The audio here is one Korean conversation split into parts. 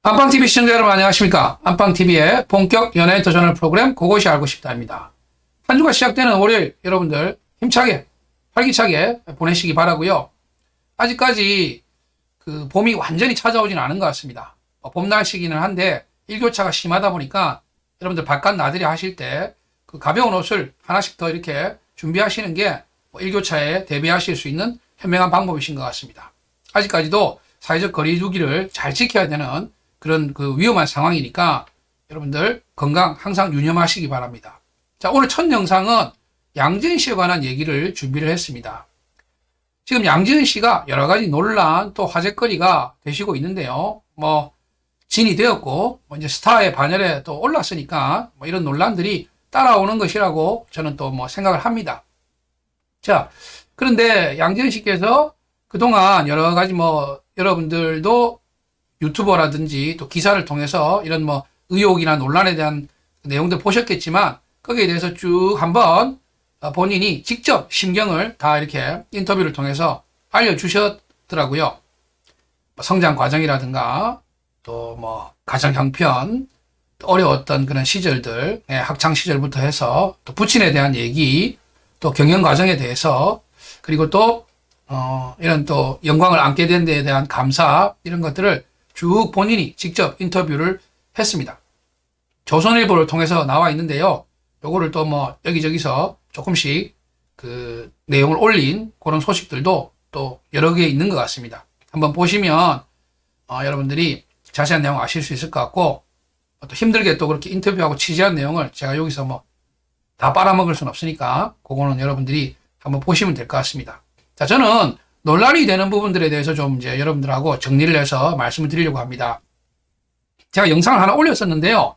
안방TV 시청자 여러분 안녕하십니까. 안방TV의 본격 연예인 도전을 프로그램 그것이 알고 싶다입니다. 한 주가 시작되는 월요일 여러분들 힘차게 활기차게 보내시기 바라고요. 아직까지 그 봄이 완전히 찾아오지는 않은 것 같습니다. 봄 날씨기는 한데 일교차가 심하다 보니까 여러분들 바깥 나들이 하실 때 그 가벼운 옷을 하나씩 더 이렇게 준비하시는 게 일교차에 대비하실 수 있는 현명한 방법이신 것 같습니다. 아직까지도 사회적 거리 두기를 잘 지켜야 되는 그런 그 위험한 상황이니까 여러분들 건강 항상 유념하시기 바랍니다. 자, 오늘 첫 영상은 양지은 씨에 관한 얘기를 준비를 했습니다. 지금 양지은 씨가 여러 가지 논란 또 화제거리가 되시고 있는데요. 진이 되었고 이제 스타의 반열에 또 올랐으니까 이런 논란들이 따라오는 것이라고 저는 또 생각을 합니다. 자, 그런데 양지은 씨께서 그동안 여러 가지 여러분들도 유튜버라든지 또 기사를 통해서 이런 의혹이나 논란에 대한 내용들 보셨겠지만 거기에 대해서 쭉 한번 본인이 직접 심경을 다 이렇게 인터뷰를 통해서 알려주셨더라고요. 성장 과정이라든가 또 가정 형편, 또 어려웠던 그런 시절들, 학창 시절부터 해서 또 부친에 대한 얘기, 또 경영 과정에 대해서 그리고 또 이런 또 영광을 안게 된 데에 대한 감사 이런 것들을 쭉 본인이 직접 인터뷰를 했습니다. 조선일보를 통해서 나와 있는데요. 요거를 또 여기저기서 조금씩 그 내용을 올린 그런 소식들도 또 여러 개 있는 것 같습니다. 한번 보시면 여러분들이 자세한 내용 아실 수 있을 것 같고 또 힘들게 또 그렇게 인터뷰하고 취재한 내용을 제가 여기서 다 빨아먹을 수는 없으니까 그거는 여러분들이 한번 보시면 될 것 같습니다. 자, 저는 논란이 되는 부분들에 대해서 좀 이제 여러분들하고 정리를 해서 말씀을 드리려고 합니다. 제가 영상을 하나 올렸었는데요.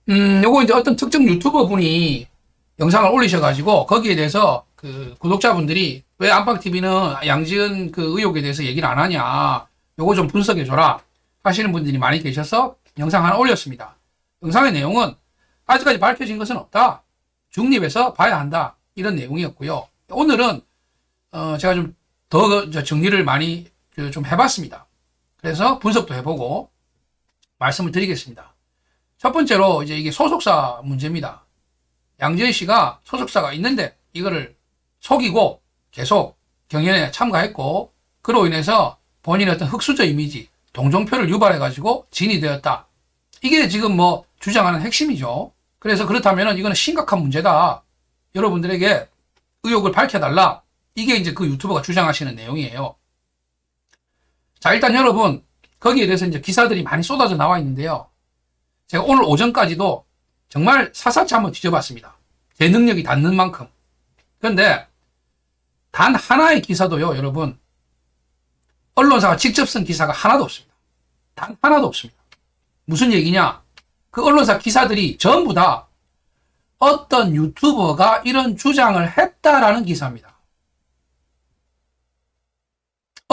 요거 이제 어떤 특정 유튜버 분이 영상을 올리셔가지고 거기에 대해서 그 구독자분들이 왜 안방TV는 양지은 그 의혹에 대해서 얘기를 안 하냐. 요거 좀 분석해줘라. 하시는 분들이 많이 계셔서 영상 하나 올렸습니다. 영상의 내용은 아직까지 밝혀진 것은 없다. 중립해서 봐야 한다. 이런 내용이었고요. 오늘은 제가 좀 더 정리를 많이 좀 해봤습니다. 그래서 분석도 해보고 말씀을 드리겠습니다. 첫 번째로 이제 이게 소속사 문제입니다. 양지은 씨가 소속사가 있는데 이거를 속이고 계속 경연에 참가했고 그로 인해서 본인의 어떤 흑수저 이미지, 동정표를 유발해가지고 진이 되었다. 이게 지금 주장하는 핵심이죠. 그래서 그렇다면 이거는 심각한 문제다. 여러분들에게 의혹을 밝혀달라. 이게 이제 그 유튜버가 주장하시는 내용이에요. 자, 일단 여러분, 거기에 대해서 이제 기사들이 많이 쏟아져 나와 있는데요. 제가 오늘 오전까지도 정말 사사치 한번 뒤져봤습니다. 제 능력이 닿는 만큼. 그런데 단 하나의 기사도요, 여러분, 언론사가 직접 쓴 기사가 하나도 없습니다. 단 하나도 없습니다. 무슨 얘기냐? 그 언론사 기사들이 전부 다 어떤 유튜버가 이런 주장을 했다라는 기사입니다.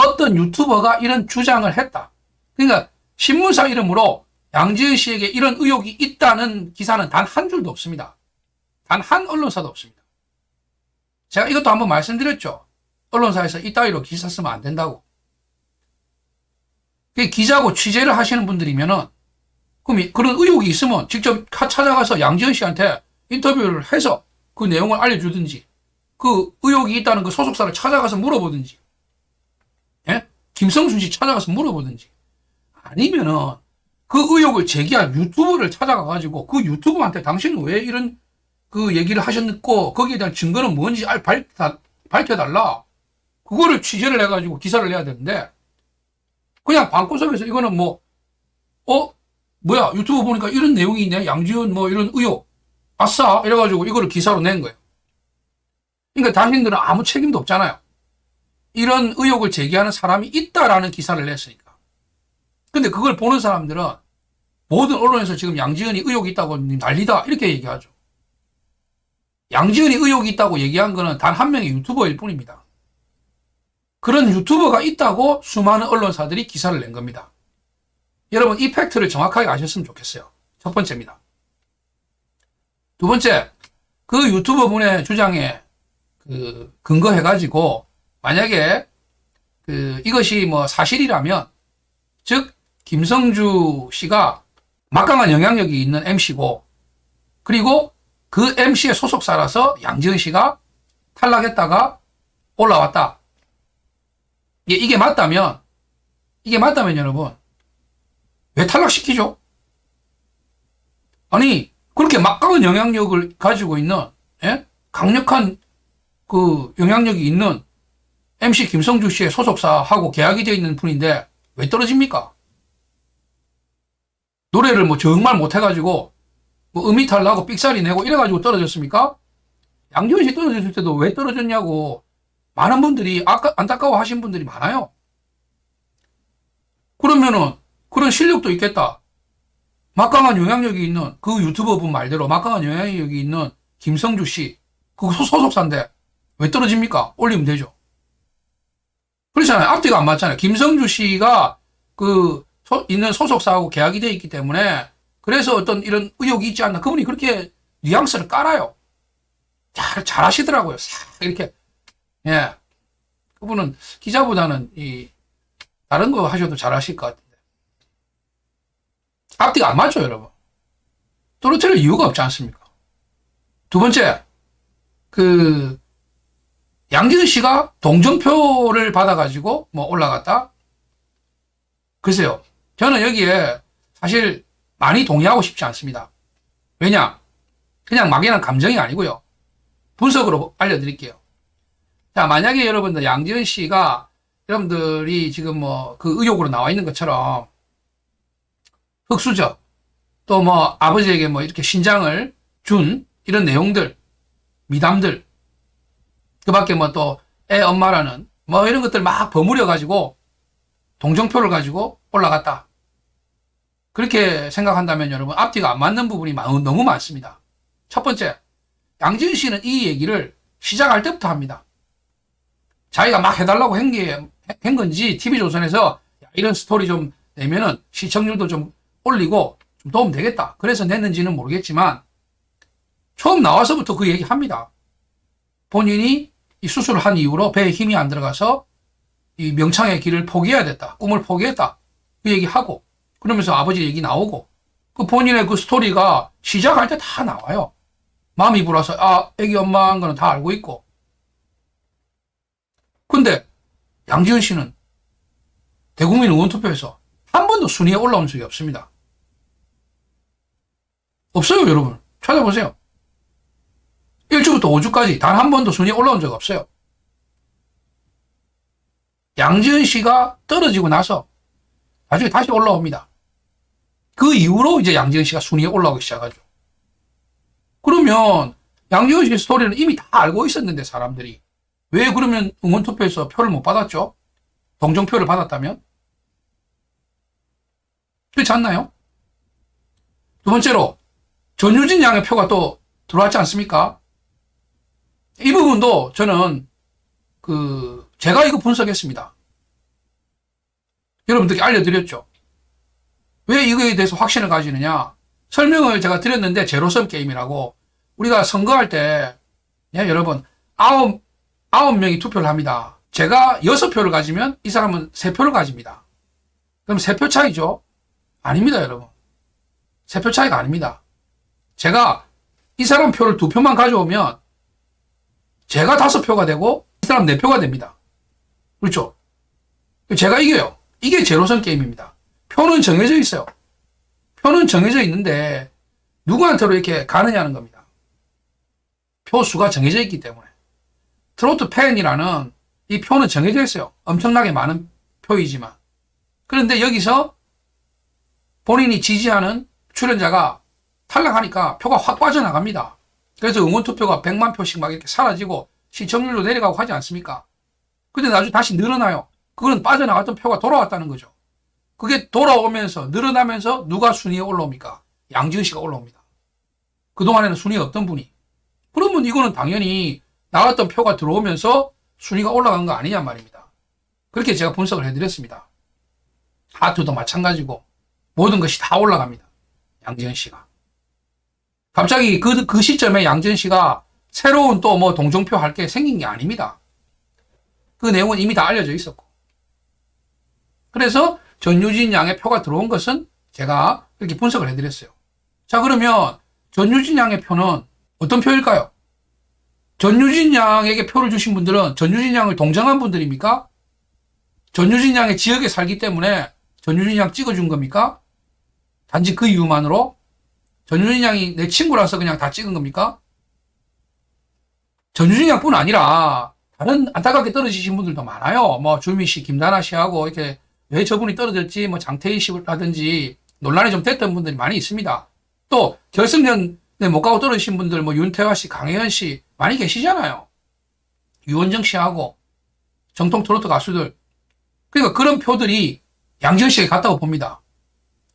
어떤 유튜버가 이런 주장을 했다. 그러니까 신문사 이름으로 양지은 씨에게 이런 의혹이 있다는 기사는 단 한 줄도 없습니다. 단 한 언론사도 없습니다. 제가 이것도 한번 말씀드렸죠. 언론사에서 이따위로 기사 쓰면 안 된다고. 기자고 취재를 하시는 분들이면은 그럼 그런 의혹이 있으면 직접 찾아가서 양지은 씨한테 인터뷰를 해서 그 내용을 알려주든지 그 의혹이 있다는 그 소속사를 찾아가서 물어보든지 김성순 씨 찾아가서 물어보든지 아니면은 그 의혹을 제기한 유튜버를 찾아가가지고 그 유튜버한테 당신은 왜 이런 그 얘기를 하셨고 거기에 대한 증거는 뭔지 밝혀달라. 그거를 취재를 해가지고 기사를 내야 되는데 그냥 방구석에서 이거는 뭐야 유튜브 보니까 이런 내용이 있네. 양지은 이런 의혹 아싸 이래가지고 이거를 기사로 낸 거예요. 그러니까 당신들은 아무 책임도 없잖아요. 이런 의혹을 제기하는 사람이 있다라는 기사를 냈으니까. 근데 그걸 보는 사람들은 모든 언론에서 지금 양지은이 의혹이 있다고 난리다 이렇게 얘기하죠. 양지은이 의혹이 있다고 얘기한 거는 단 한 명의 유튜버일 뿐입니다. 그런 유튜버가 있다고 수많은 언론사들이 기사를 낸 겁니다. 여러분 이 팩트를 정확하게 아셨으면 좋겠어요. 첫 번째입니다. 두 번째, 그 유튜버 분의 주장에 근거해가지고 만약에 이것이 사실이라면 즉 김성주 씨가 막강한 영향력이 있는 MC고, 그리고 그 MC의 소속사라서 양지은 씨가 탈락했다가 올라왔다. 이게 맞다면 여러분, 왜 탈락시키죠? 아니, 그렇게 막강한 영향력을 가지고 있는, 예? 강력한 그 영향력이 있는 MC 김성주 씨의 소속사하고 계약이 되어 있는 분인데 왜 떨어집니까? 노래를 뭐 정말 못해가지고 뭐 음이탈 나고 삑사리 내고 이래가지고 떨어졌습니까? 양지은 씨 떨어졌을 때도 왜 떨어졌냐고 많은 분들이 안타까워 하신 분들이 많아요. 그러면은 그런 실력도 있겠다. 막강한 영향력이 있는 그 유튜버 분 말대로 막강한 영향력이 있는 김성주 씨, 그 소속사인데 왜 떨어집니까? 올리면 되죠. 그렇잖아요. 앞뒤가 안 맞잖아요. 김성주 씨가 있는 소속사하고 계약이 되어 있기 때문에 그래서 어떤 이런 의혹이 있지 않나. 그분이 그렇게 뉘앙스를 깔아요. 잘 하시더라고요. 싹 이렇게. 예. 그분은 기자보다는 다른 거 하셔도 잘 하실 것 같은데. 앞뒤가 안 맞죠, 여러분. 떨어뜨릴 이유가 없지 않습니까? 두 번째, 양지은 씨가 동정표를 받아가지고 뭐 올라갔다? 글쎄요. 저는 여기에 사실 많이 동의하고 싶지 않습니다. 왜냐? 그냥 막연한 감정이 아니고요. 분석으로 알려드릴게요. 자, 만약에 여러분들 양지은 씨가 여러분들이 지금 뭐 그 의혹으로 나와 있는 것처럼 흑수저, 또 뭐 아버지에게 뭐 이렇게 신장을 준 이런 내용들, 미담들, 그 밖에 뭐 또 애 엄마라는 뭐 이런 것들 막 버무려 가지고 동정표를 가지고 올라갔다. 그렇게 생각한다면 여러분 앞뒤가 안 맞는 부분이 너무 많습니다. 첫 번째, 양지은 씨는 이 얘기를 시작할 때부터 합니다. 자기가 막 해달라고 한 건지 TV조선에서 이런 스토리 좀 내면은 시청률도 좀 올리고 좀 도움 되겠다. 그래서 냈는지는 모르겠지만 처음 나와서부터 그 얘기 합니다. 본인이 이 수술을 한 이후로 배에 힘이 안 들어가서 이 명창의 길을 포기해야 됐다. 꿈을 포기했다. 그 얘기하고 그러면서 아버지 얘기 나오고 그 본인의 그 스토리가 시작할 때 다 나와요. 마음이 불어서 애기 엄마인 거는 다 알고 있고. 근데 양지은 씨는 대국민 의원투표에서 한 번도 순위에 올라온 적이 없습니다. 없어요, 여러분. 찾아보세요. 1주부터 5주까지 단 한 번도 순위에 올라온 적 없어요. 양지은 씨가 떨어지고 나서 나중에 다시 올라옵니다. 그 이후로 이제 양지은 씨가 순위에 올라오기 시작하죠. 그러면 양지은 씨 스토리는 이미 다 알고 있었는데 사람들이 왜 그러면 응원투표에서 표를 못 받았죠? 동정표를 받았다면? 그렇지 않나요? 두 번째로 전유진 양의 표가 또 들어왔지 않습니까? 이 부분도 저는 제가 이거 분석했습니다. 여러분들께 알려드렸죠. 왜 이거에 대해서 확신을 가지느냐? 설명을 제가 드렸는데 제로섬 게임이라고 우리가 선거할 때 여러분 9명이 투표를 합니다. 제가 6표를 가지면 이 사람은 3표를 가집니다. 그럼 3표 차이죠? 아닙니다, 여러분. 3표 차이가 아닙니다. 제가 이 사람 표를 2표만 가져오면 제가 5표가 되고 이 사람 4표가 됩니다. 그렇죠? 제가 이겨요. 이게 제로섬 게임입니다. 표는 정해져 있어요. 표는 정해져 있는데 누구한테로 이렇게 가느냐는 겁니다. 표수가 정해져 있기 때문에. 트로트 팬이라는 이 표는 정해져 있어요. 엄청나게 많은 표이지만. 그런데 여기서 본인이 지지하는 출연자가 탈락하니까 표가 확 빠져나갑니다. 그래서 응원투표가 100만 표씩 막 이렇게 사라지고 시청률도 내려가고 하지 않습니까? 근데 나중에 다시 늘어나요. 그거는 빠져나갔던 표가 돌아왔다는 거죠. 그게 돌아오면서 늘어나면서 누가 순위에 올라옵니까? 양지은 씨가 올라옵니다. 그동안에는 순위에 없던 분이. 그러면 이거는 당연히 나왔던 표가 들어오면서 순위가 올라간 거 아니냐 말입니다. 그렇게 제가 분석을 해드렸습니다. 하트도 마찬가지고 모든 것이 다 올라갑니다. 양지은 씨가. 갑자기 그 시점에 양지은 씨가 새로운 또 뭐 동정표 할 게 생긴 게 아닙니다. 그 내용은 이미 다 알려져 있었고. 그래서 전유진 양의 표가 들어온 것은 제가 이렇게 분석을 해드렸어요. 자, 그러면 전유진 양의 표는 어떤 표일까요? 전유진 양에게 표를 주신 분들은 전유진 양을 동정한 분들입니까? 전유진 양의 지역에 살기 때문에 전유진 양 찍어준 겁니까? 단지 그 이유만으로? 전유진 양이 내 친구라서 그냥 다 찍은 겁니까? 전유진 양뿐 아니라 다른 안타깝게 떨어지신 분들도 많아요. 뭐 주미 씨, 김다나 씨하고 이렇게 왜 저분이 떨어졌지, 뭐 장태희 씨라든지 논란이 좀 됐던 분들이 많이 있습니다. 또 결승전에 못 가고 떨어지신 분들, 뭐 윤태화 씨, 강혜연 씨 많이 계시잖아요. 유원정 씨하고 정통 트로트 가수들. 그러니까 그런 표들이 양지은 씨에게 갔다고 봅니다.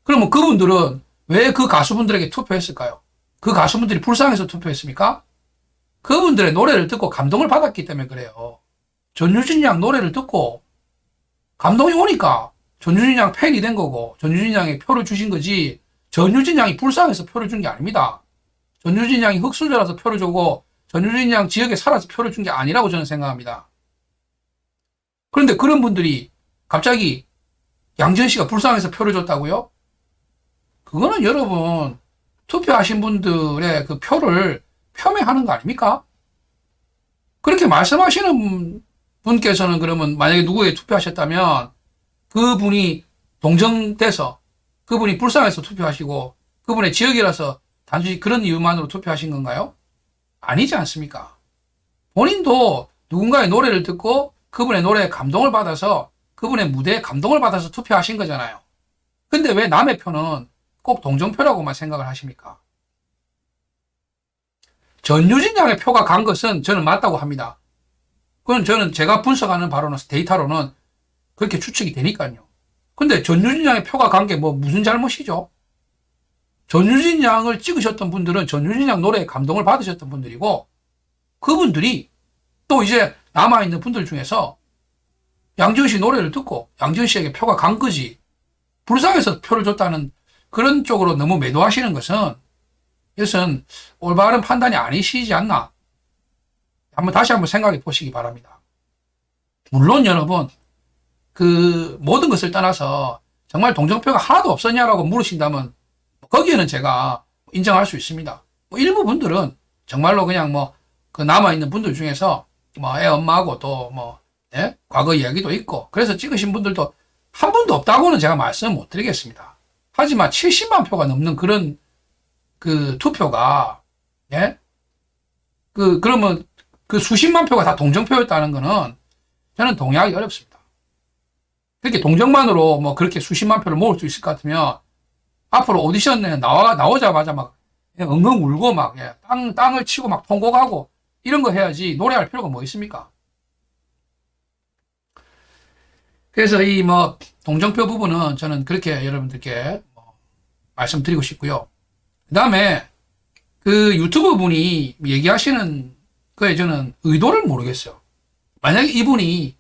그러면 그분들은 왜 그 가수분들에게 투표했을까요? 그 가수분들이 불쌍해서 투표했습니까? 그분들의 노래를 듣고 감동을 받았기 때문에 그래요. 전유진 양 노래를 듣고 감동이 오니까 전유진 양 팬이 된 거고 전유진 양에 표를 주신 거지, 전유진 양이 불쌍해서 표를 준 게 아닙니다. 전유진 양이 흑수저라서 표를 주고 전유진 양 지역에 살아서 표를 준 게 아니라고 저는 생각합니다. 그런데 그런 분들이 갑자기 양지은 씨가 불쌍해서 표를 줬다고요? 그거는 여러분 투표하신 분들의 그 표를 폄훼하는 거 아닙니까? 그렇게 말씀하시는 분께서는 그러면 만약에 누구에게 투표하셨다면 그분이 동정돼서 그분이 불쌍해서 투표하시고 그분의 지역이라서 단순히 그런 이유만으로 투표하신 건가요? 아니지 않습니까? 본인도 누군가의 노래를 듣고 그분의 노래에 감동을 받아서 그분의 무대에 감동을 받아서 투표하신 거잖아요. 근데 왜 남의 표는 꼭 동정표라고만 생각을 하십니까? 전유진 양의 표가 간 것은 저는 맞다고 합니다. 그건 저는 제가 분석하는 바로는 데이터로는 그렇게 추측이 되니까요. 근데 전유진 양의 표가 간 게 뭐 무슨 잘못이죠? 전유진 양을 찍으셨던 분들은 전유진 양 노래에 감동을 받으셨던 분들이고 그분들이 또 이제 남아있는 분들 중에서 양지은 씨 노래를 듣고 양지은 씨에게 표가 간 거지, 불쌍해서 표를 줬다는 그런 쪽으로 너무 매도하시는 것은 이것은 올바른 판단이 아니시지 않나, 다시 한번 생각해 보시기 바랍니다. 물론 여러분 그 모든 것을 떠나서 정말 동정표가 하나도 없었냐라고 물으신다면 거기에는 제가 인정할 수 있습니다. 뭐 일부 분들은 정말로 그냥 뭐 그 남아있는 분들 중에서 뭐 애 엄마하고 또 뭐 과거 이야기도 있고 그래서 찍으신 분들도 한 분도 없다고는 제가 말씀 못 드리겠습니다. 하지만 70만 표가 넘는 그런 그 투표가 그러면 그 수십만 표가 다 동정표였다는 거는 저는 동의하기 어렵습니다. 그렇게 동정만으로 뭐 그렇게 수십만 표를 모을 수 있을 것 같으면 앞으로 오디션에 나오자마자 막 엉엉 울고 막 땅을 치고 막 통곡하고 이런 거 해야지 노래할 필요가 뭐 있습니까? 그래서 이 뭐 동정표 부분은 저는 그렇게 여러분들께 말씀드리고 싶고요. 그 다음에 그 유튜브 분이 얘기하시는 거에 저는 의도를 모르겠어요. 만약에 이분이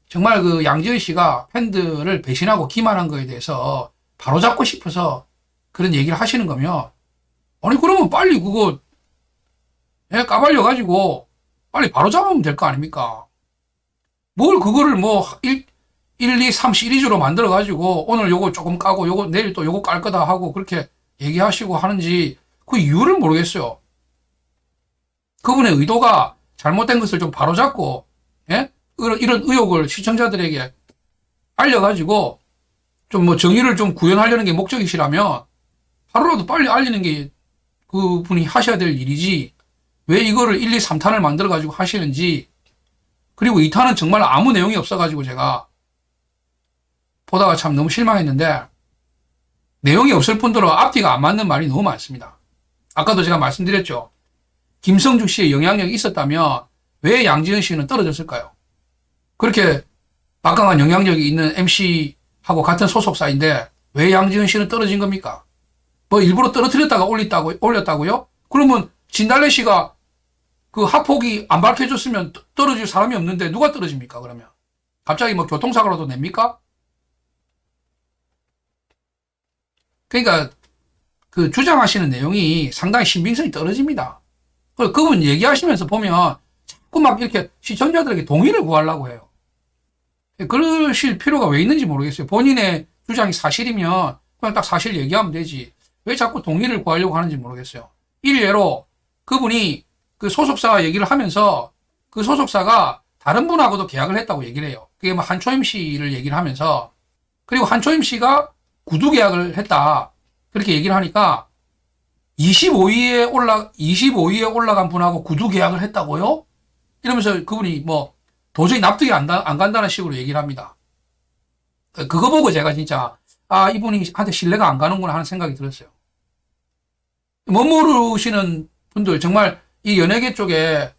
정말 그 양지은 씨가 팬들을 배신하고 기만한 거에 대해서 바로잡고 싶어서 그런 얘기를 하시는 거면, 아니 그러면 빨리 그거 까발려 가지고 빨리 바로잡으면 될 거 아닙니까? 뭘 그거를 뭐 1, 2, 3 시리즈로 만들어 가지고 오늘 요거 조금 까고 요거 내일 또 요거 깔 거다 하고 그렇게 얘기하시고 하는지 그 이유를 모르겠어요. 그분의 의도가 잘못된 것을 좀 바로잡고 이런 의혹을 시청자들에게 알려가지고 좀 뭐 정의를 좀 구현하려는 게 목적이시라면 하루라도 빨리 알리는 게 그분이 하셔야 될 일이지, 왜 이거를 1, 2, 3탄을 만들어가지고 하시는지. 그리고 2탄은 정말 아무 내용이 없어가지고 제가 보다가 참 너무 실망했는데, 내용이 없을 뿐더러 앞뒤가 안 맞는 말이 너무 많습니다. 아까도 제가 말씀드렸죠. 김성주 씨의 영향력이 있었다면 왜 양지은 씨는 떨어졌을까요? 그렇게 막강한 영향력이 있는 MC하고 같은 소속사인데 왜 양지은 씨는 떨어진 겁니까? 뭐 일부러 떨어뜨렸다가 올렸다고요? 그러면 진달래 씨가 그 학폭이 안 밝혀졌으면 떨어질 사람이 없는데 누가 떨어집니까? 그러면 갑자기 뭐 교통사고라도 냅니까? 그러니까 그 주장하시는 내용이 상당히 신빙성이 떨어집니다. 그분 얘기하시면서 보면 자꾸 막 이렇게 시청자들에게 동의를 구하려고 해요. 그러실 필요가 왜 있는지 모르겠어요. 본인의 주장이 사실이면 그냥 딱 사실 얘기하면 되지. 왜 자꾸 동의를 구하려고 하는지 모르겠어요. 일례로 그분이 그 소속사 얘기를 하면서 그 소속사가 다른 분하고도 계약을 했다고 얘기를 해요. 그게 뭐 한초임 씨를 얘기를 하면서, 그리고 한초임 씨가 구두 계약을 했다. 그렇게 얘기를 하니까 25위에 올라간 분하고 구두 계약을 했다고요? 이러면서 그분이 뭐 도저히 납득이 안 간다는 식으로 얘기를 합니다. 그거 보고 제가 진짜, 아, 이분이 한테 신뢰가 안 가는구나 하는 생각이 들었어요. 못 모르시는 분들, 정말 이 연예계 쪽에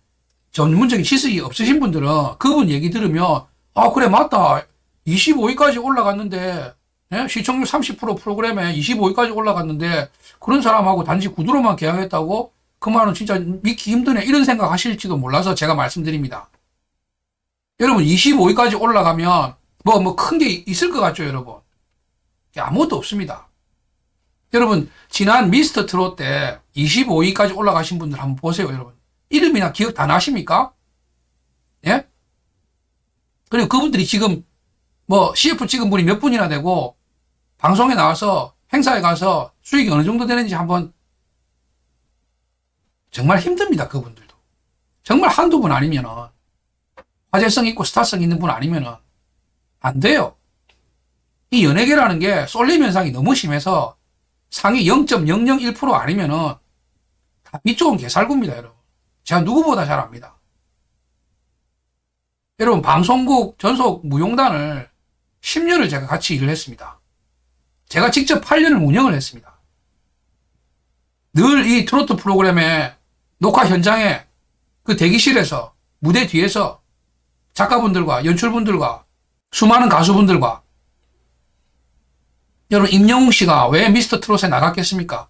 전문적인 지식이 없으신 분들은 그분 얘기 들으면, 아, 그래, 맞다. 25위까지 올라갔는데, 예? 시청률 30% 프로그램에 25위까지 올라갔는데, 그런 사람하고 단지 구두로만 계약했다고? 그 말은 진짜 믿기 힘드네. 이런 생각 하실지도 몰라서 제가 말씀드립니다. 여러분, 25위까지 올라가면, 뭐 큰 게 있을 것 같죠, 여러분? 아무것도 없습니다. 여러분, 지난 미스터 트롯 때 25위까지 올라가신 분들 한번 보세요, 여러분. 이름이나 기억 다 나십니까? 예? 그리고 그분들이 지금 뭐 CF 찍은 분이 몇 분이나 되고 방송에 나와서 행사에 가서 수익이 어느 정도 되는지 한번, 정말 힘듭니다, 그분들도. 정말 한두 분 아니면은, 화제성 있고 스타성 있는 분 아니면은 안 돼요. 이 연예계라는 게 쏠림 현상이 너무 심해서 상위 0.001% 아니면은 다 밑쪽은 개살구입니다, 여러분. 제가 누구보다 잘 압니다. 여러분, 방송국 전속 무용단을 10년을 제가 같이 일을 했습니다. 제가 직접 8년을 운영을 했습니다. 늘 이 트로트 프로그램의 녹화 현장에, 그 대기실에서, 무대 뒤에서 작가분들과 연출분들과 수많은 가수분들과, 여러분, 임영웅 씨가 왜 미스터 트롯에 나갔겠습니까?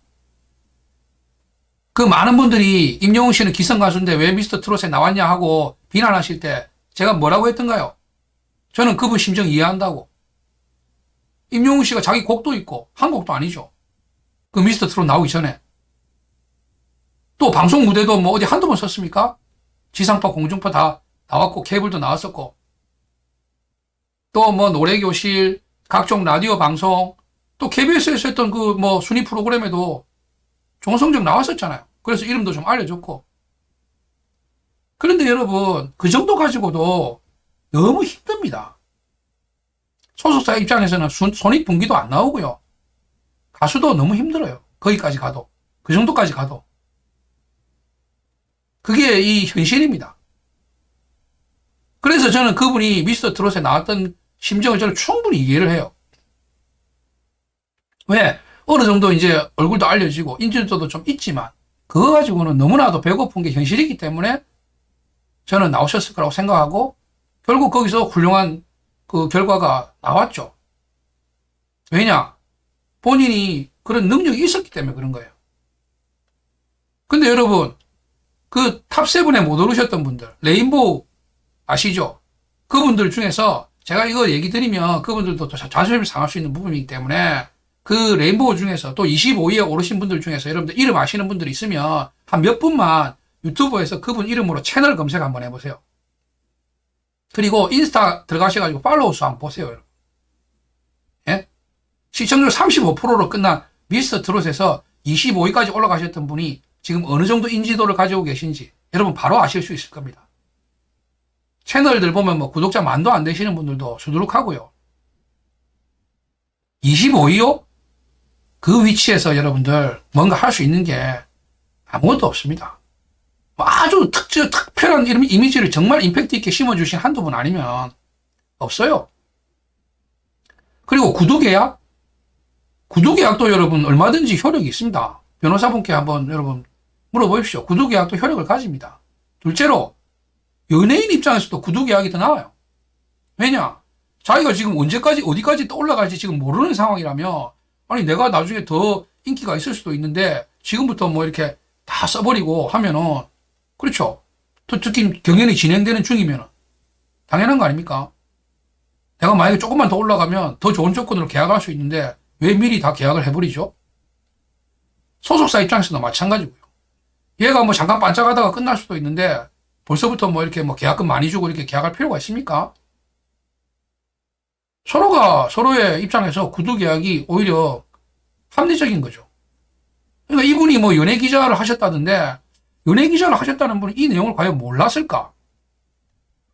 그 많은 분들이 임영웅 씨는 기성 가수인데 왜 미스터 트롯에 나왔냐 하고 비난하실 때 제가 뭐라고 했던가요? 저는 그분 심정 이해한다고. 임영웅 씨가 자기 곡도 있고 한 곡도 아니죠. 그 미스터 트롯 나오기 전에. 또 방송 무대도 뭐 어디 한두 번 섰습니까? 지상파, 공중파 다 나왔고 케이블도 나왔었고, 또 뭐 노래교실, 각종 라디오 방송, 또 KBS에서 했던 그 뭐 순위 프로그램에도 좋은 성적 나왔었잖아요. 그래서 이름도 좀 알려줬고. 그런데 여러분, 그 정도 가지고도 너무 힘듭니다. 소속사 입장에서는 손익분기도 안 나오고요. 가수도 너무 힘들어요. 거기까지 가도. 그 정도까지 가도. 그게 이 현실입니다. 그래서 저는 그분이 미스터 트롯에 나왔던 심정을 저는 충분히 이해를 해요. 왜? 어느 정도 이제 얼굴도 알려지고 인지도도 좀 있지만 그거 가지고는 너무나도 배고픈 게 현실이기 때문에 저는 나오셨을 거라고 생각하고, 결국 거기서 훌륭한 그 결과가 나왔죠. 왜냐? 본인이 그런 능력이 있었기 때문에 그런 거예요. 근데 여러분, 그 탑7에 못 오르셨던 분들, 레인보우 아시죠? 그분들 중에서 제가 이거 얘기 드리면 그분들도 또 자존심이 상할 수 있는 부분이기 때문에, 그 레인보우 중에서 또 25위에 오르신 분들 중에서 여러분들 이름 아시는 분들이 있으면 한 몇 분만 유튜브에서 그분 이름으로 채널 검색 한번 해보세요. 그리고 인스타 들어가셔가지고 팔로우 수 한번 보세요, 여러분. 예? 시청률 35%로 끝난 미스터 트롯에서 25위까지 올라가셨던 분이 지금 어느 정도 인지도를 가지고 계신지 여러분 바로 아실 수 있을 겁니다. 채널들 보면 뭐 구독자 만도 안 되시는 분들도 수두룩하고요. 25위요? 그 위치에서 여러분들 뭔가 할 수 있는 게 아무것도 없습니다. 아주 특별한 이미지를 정말 임팩트 있게 심어주신 한두 분 아니면 없어요. 그리고 구두계약? 구두계약도 여러분 얼마든지 효력이 있습니다. 변호사분께 한번 여러분 물어보십시오. 구두계약도 효력을 가집니다. 둘째로, 연예인 입장에서도 구두계약이 더 나와요. 왜냐? 자기가 지금 언제까지 어디까지 또 올라갈지 지금 모르는 상황이라면, 아니 내가 나중에 더 인기가 있을 수도 있는데 지금부터 뭐 이렇게 다 써버리고 하면은, 그렇죠, 특히 경연이 진행되는 중이면은 당연한 거 아닙니까? 내가 만약에 조금만 더 올라가면 더 좋은 조건으로 계약할 수 있는데 왜 미리 다 계약을 해버리죠? 소속사 입장에서도 마찬가지고요. 얘가 뭐 잠깐 반짝하다가 끝날 수도 있는데 벌써부터 뭐 이렇게 뭐 계약금 많이 주고 이렇게 계약할 필요가 있습니까? 서로가 서로의 입장에서 구두 계약이 오히려 합리적인 거죠. 그러니까 이분이 뭐 연예 기자를 하셨다던데 연예 기자를 하셨다는 분이 이 내용을 과연 몰랐을까?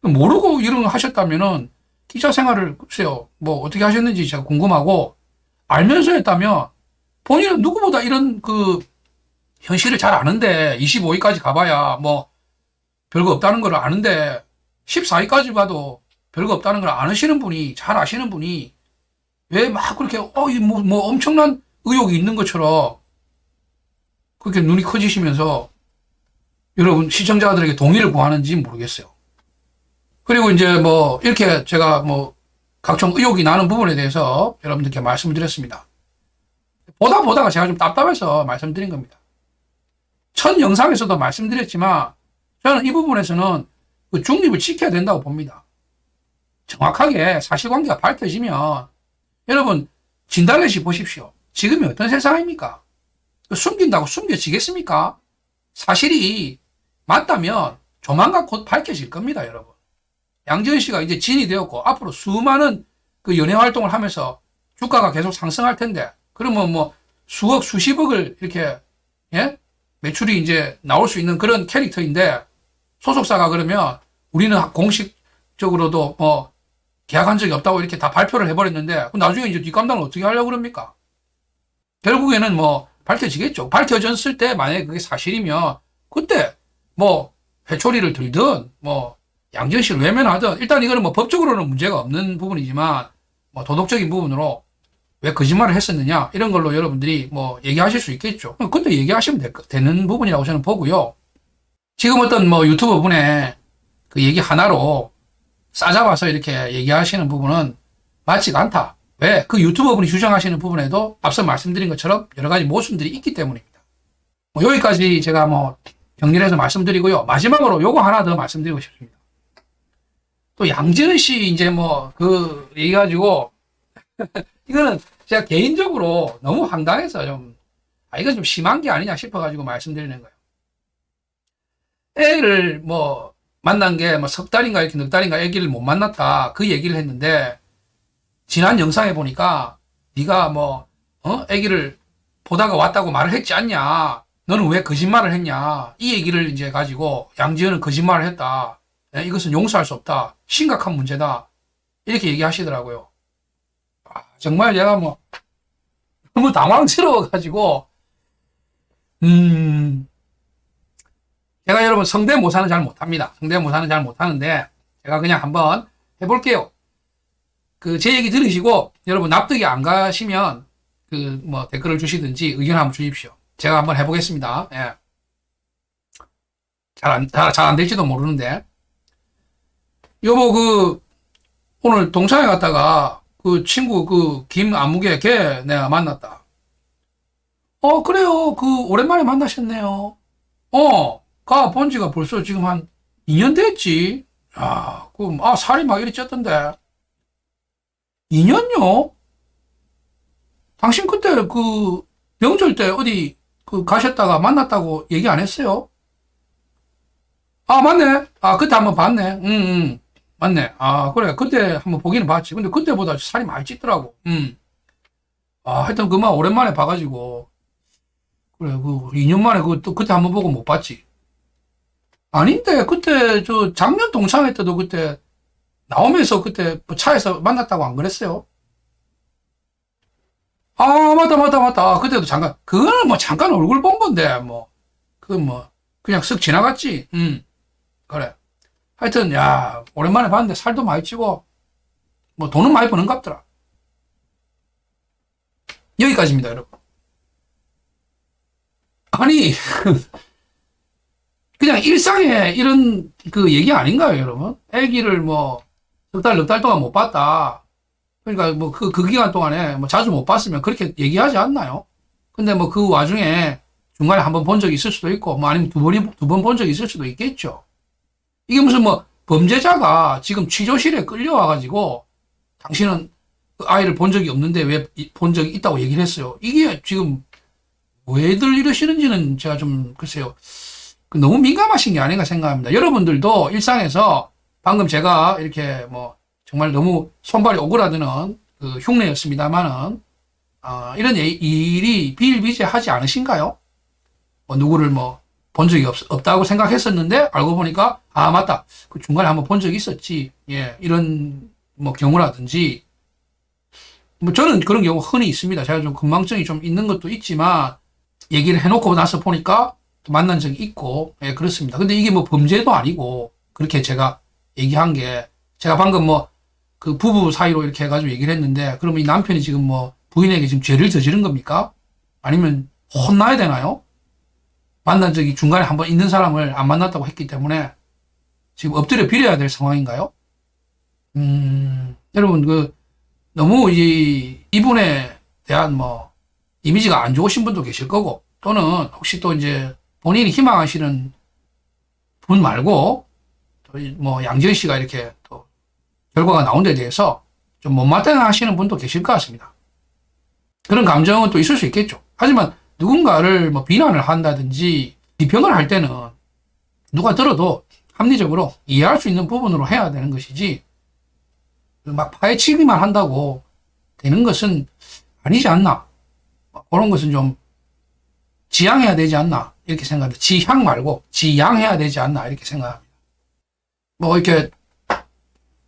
모르고 이런 거 하셨다면은 기자 생활을 글쎄요 뭐 어떻게 하셨는지 제가 궁금하고 알면서 했다면 본인은 누구보다 이런 그 현실을 잘 아는데 25위까지 가봐야 뭐 별거 없다는 걸 아는데 14위까지 봐도 별거 없다는 걸 아시는 분이 잘 아시는 분이 왜 막 그렇게 뭐 엄청난 의혹이 있는 것처럼 그렇게 눈이 커지시면서 여러분 시청자들에게 동의를 구하는지 모르겠어요. 그리고 이제 뭐 이렇게 제가 뭐 각종 의혹이 나는 부분에 대해서 여러분들께 말씀을 드렸습니다. 보다가 제가 좀 답답해서 말씀드린 겁니다. 첫 영상에서도 말씀드렸지만 저는 이 부분에서는 그 중립을 지켜야 된다고 봅니다. 정확하게 사실관계가 밝혀지면 여러분 진달래씨 보십시오. 지금이 어떤 세상입니까? 숨긴다고 숨겨지겠습니까? 사실이 맞다면 조만간 곧 밝혀질 겁니다, 여러분. 양지은 씨가 이제 진이 되었고 앞으로 수많은 그 연예 활동을 하면서 주가가 계속 상승할 텐데 그러면 뭐 수억 수십억을 이렇게 매출이 이제 나올 수 있는 그런 캐릭터인데 소속사가 그러면 우리는 공식적으로도 뭐 계약한 적이 없다고 이렇게 다 발표를 해버렸는데 나중에 이제 뒷감당을 어떻게 하려고 그럽니까? 결국에는 뭐 밝혀지겠죠. 밝혀졌을 때 만약에 그게 사실이면 그때 뭐 회초리를 들든 뭐 양지은 씨를 외면하든 일단 이거는 뭐 법적으로는 문제가 없는 부분이지만 뭐 도덕적인 부분으로 왜 거짓말을 했었느냐 이런 걸로 여러분들이 뭐 얘기하실 수 있겠죠. 그때 얘기하시면 되는 부분이라고 저는 보고요. 지금 어떤 뭐 유튜버 분의 그 얘기 하나로 싸잡아서 이렇게 얘기하시는 부분은 맞지가 않다. 왜? 그 유튜버 분이 주장하시는 부분에도 앞서 말씀드린 것처럼 여러 가지 모순들이 있기 때문입니다. 뭐 여기까지 제가 뭐 정리해서 말씀드리고요. 마지막으로 요거 하나 더 말씀드리고 싶습니다. 또 양지은 씨 이제 뭐 그 얘기 가지고 이거는 제가 개인적으로 너무 황당해서 이건 좀 심한 게 아니냐 싶어가지고 말씀드리는 거예요. 애를 뭐 만난 게 뭐 석 달인가 이렇게 넉 달인가 애기를 못 만났다 그 얘기를 했는데 지난 영상에 보니까 네가 뭐 애기를 보다가 왔다고 말을 했지 않냐 너는 왜 거짓말을 했냐 이 얘기를 이제 가지고 양지은은 거짓말을 했다 이것은 용서할 수 없다 심각한 문제다 이렇게 얘기하시더라고요. 정말 제가 뭐 너무 당황스러워가지고 제가 여러분 성대모사는 잘 못합니다. 성대모사는 잘 못하는데 제가 그냥 한번 해볼게요. 그 제 얘기 들으시고 여러분 납득이 안 가시면 그 뭐 댓글을 주시든지 의견 한번 주십시오. 제가 한번 해보겠습니다. 예. 잘 안 될지도 모르는데 여보 그 오늘 동창회 갔다가 그 친구 그 김아무개 걔 내가 만났다. 그래요. 그 오랜만에 만나셨네요. 가 본 지가 벌써 지금 한 2년 됐지. 살이 막 이리 쪘던데. 2년요? 당신 그때 그 명절 때 어디 그 가셨다가 만났다고 얘기 안 했어요? 맞네. 그때 한번 봤네. 맞네. 그래. 그때 한번 보기는 봤지. 근데 그때보다 살이 많이 찌더라고. 하여튼 그만 오랜만에 봐가지고. 그래. 그 2년 만에 그때 한번 보고 못 봤지. 아닌데, 그때 작년 동창회 때도 그때 나오면서 그때 뭐 차에서 만났다고 안 그랬어요? 맞다. 그때도 그거는 뭐 잠깐 얼굴 본 건데, 뭐. 그냥 쓱 지나갔지. 그래. 하여튼, 오랜만에 봤는데 살도 많이 찌고, 뭐 돈은 많이 버는 것 같더라. 여기까지입니다, 여러분. 아니, 그냥 일상에 이런 그 얘기 아닌가요, 여러분? 애기를 뭐, 넉 달 동안 못 봤다. 그러니까 뭐 그 기간 동안에 뭐 자주 못 봤으면 그렇게 얘기하지 않나요? 근데 뭐 그 와중에 중간에 한번 본 적이 있을 수도 있고, 뭐 아니면 두 번 본 적이 있을 수도 있겠죠. 이게 무슨 뭐 범죄자가 지금 취조실에 끌려와가지고 당신은 그 아이를 본 적이 없는데 왜 본 적이 있다고 얘기를 했어요. 이게 지금 왜들 이러시는지는 제가 좀 글쎄요. 너무 민감하신 게 아닌가 생각합니다. 여러분들도 일상에서 방금 제가 이렇게 뭐 정말 너무 손발이 오그라드는 그 흉내였습니다만은, 이런 일이 비일비재하지 않으신가요? 뭐 누구를 뭐 본 적이 없다고 생각했었는데 알고 보니까 맞다, 그 중간에 한번 본 적이 있었지, 예, 이런 뭐 경우라든지, 뭐 저는 그런 경우 흔히 있습니다. 제가 좀 건망증이 좀 있는 것도 있지만 얘기를 해놓고 나서 보니까 또 만난 적이 있고, 예, 그렇습니다. 근데 이게 뭐 범죄도 아니고, 그렇게 제가 얘기한 게, 제가 방금 뭐 그 부부 사이로 이렇게 해가지고 얘기를 했는데, 그러면 이 남편이 지금 뭐 부인에게 지금 죄를 저지른 겁니까? 아니면 혼나야 되나요? 만난 적이 중간에 한번 있는 사람을 안 만났다고 했기 때문에 지금 엎드려 빌어야 될 상황인가요? 여러분, 너무 이분에 대한 뭐 이미지가 안 좋으신 분도 계실 거고, 또는 혹시 또 이제 본인이 희망하시는 분 말고 또 뭐 양지은 씨가 이렇게 또 결과가 나온 데 대해서 좀 못마땅해 하시는 분도 계실 것 같습니다. 그런 감정은 또 있을 수 있겠죠. 하지만 누군가를 뭐 비난을 한다든지 비평을 할 때는 누가 들어도 합리적으로 이해할 수 있는 부분으로 해야 되는 것이지, 막 파헤치기만 한다고 되는 것은 아니지 않나. 그런 것은 좀 지양해야 되지 않나, 이렇게 생각합니다. 지향 말고 지양해야 되지 않나, 이렇게 생각합니다. 뭐 이렇게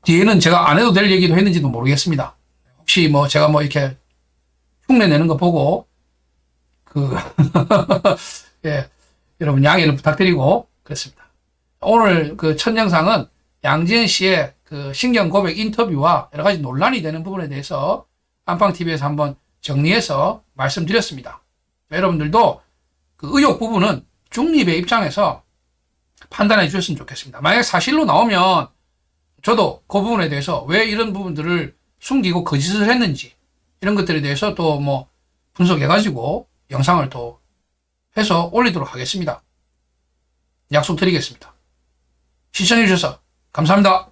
뒤에는 제가 안 해도 될 얘기도 했는지도 모르겠습니다. 혹시 뭐 제가 뭐 이렇게 흉내 내는 거 보고 예, 여러분 양해를 부탁드리고 그렇습니다. 오늘 그 첫 영상은 양지은 씨의 그 신경 고백 인터뷰와 여러 가지 논란이 되는 부분에 대해서 안방TV에서 한번 정리해서 말씀드렸습니다. 여러분들도 그 의혹 부분은 중립의 입장에서 판단해 주셨으면 좋겠습니다. 만약에 사실로 나오면 저도 그 부분에 대해서 왜 이런 부분들을 숨기고 거짓을 했는지, 이런 것들에 대해서 또 뭐 분석해가지고 영상을 또 해서 올리도록 하겠습니다. 약속드리겠습니다. 시청해주셔서 감사합니다.